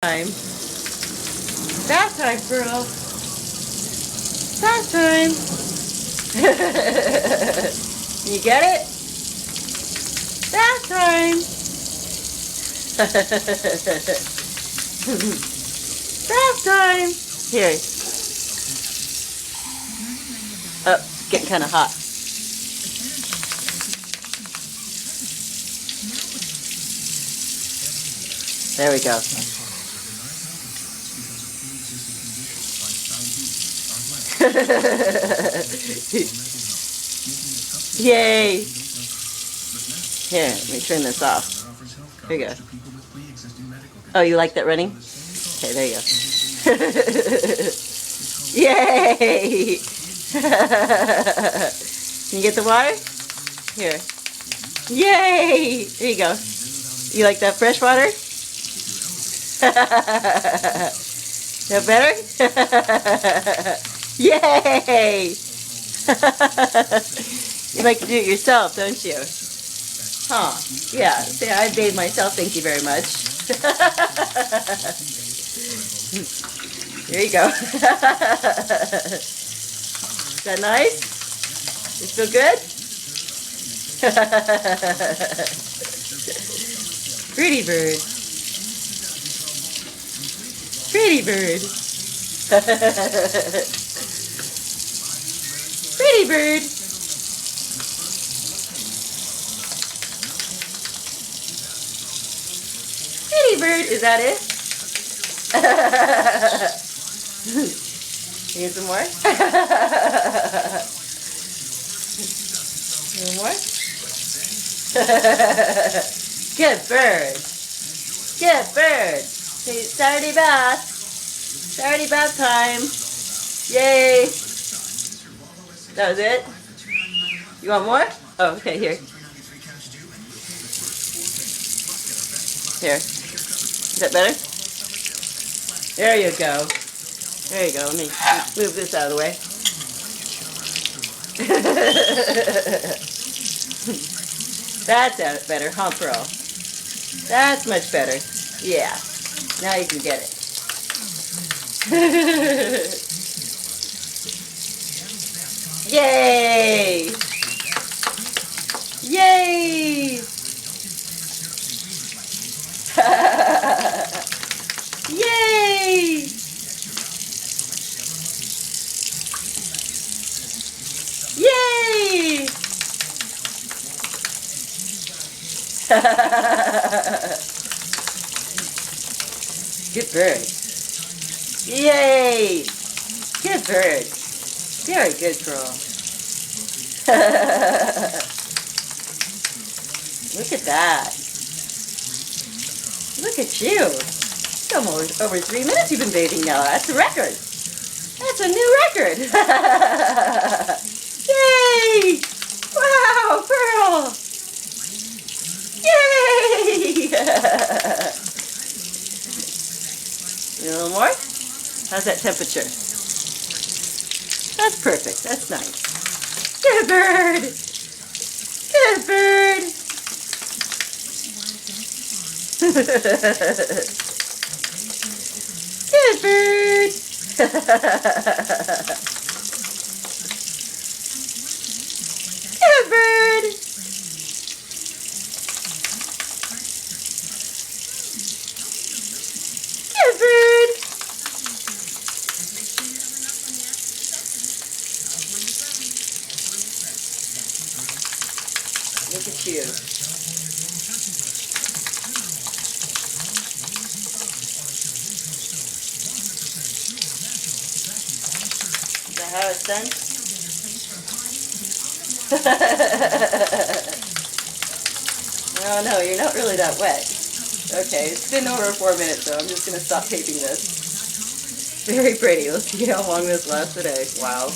Time. Bath time, girl. Bath time. You get it? Bath time. Bath time. Here. Oh, it's getting kind of hot. There we go. Yay! Here, let me turn this off. There you go. Oh, you like that running? Okay, there you go. Yay! Can you get the water? Here. Yay! There you go. You like that fresh water? That better? Yay! You like to do it yourself, don't you? Huh. Yeah. See, I bathe myself, thank you very much. There you go. Is that nice? You feel good? Pretty bird. Pretty bird. Pretty bird. Pretty bird. Is that it? You need some more? A little more? Good bird. Good bird. Okay, Saturday bath. Saturday bath time. Yay. That was it? You want more? Oh, okay, here. Here. Is that better? There you go. There you go. Let me move this out of the way. That's better, huh, Pearl? That's much better. Yeah. Now you can get it. Yay! Yay! Yay! Yay! Good bird. Yay! Good bird. Very good, girl. Look at that. Look at you. It's almost over 3 minutes you've been bathing now. That's a record. That's a new record. Yay! Wow, Pearl! Yay! A little more? How's that temperature? That's perfect. That's nice. Good bird! Good bird! Good bird! Good bird! Good bird! Look at you. Is that how it's done? Oh no, you're not really that wet. Okay, it's been over 4 minutes, so I'm just going to stop taping this. Very pretty. Let's see how long this lasts today. Wow.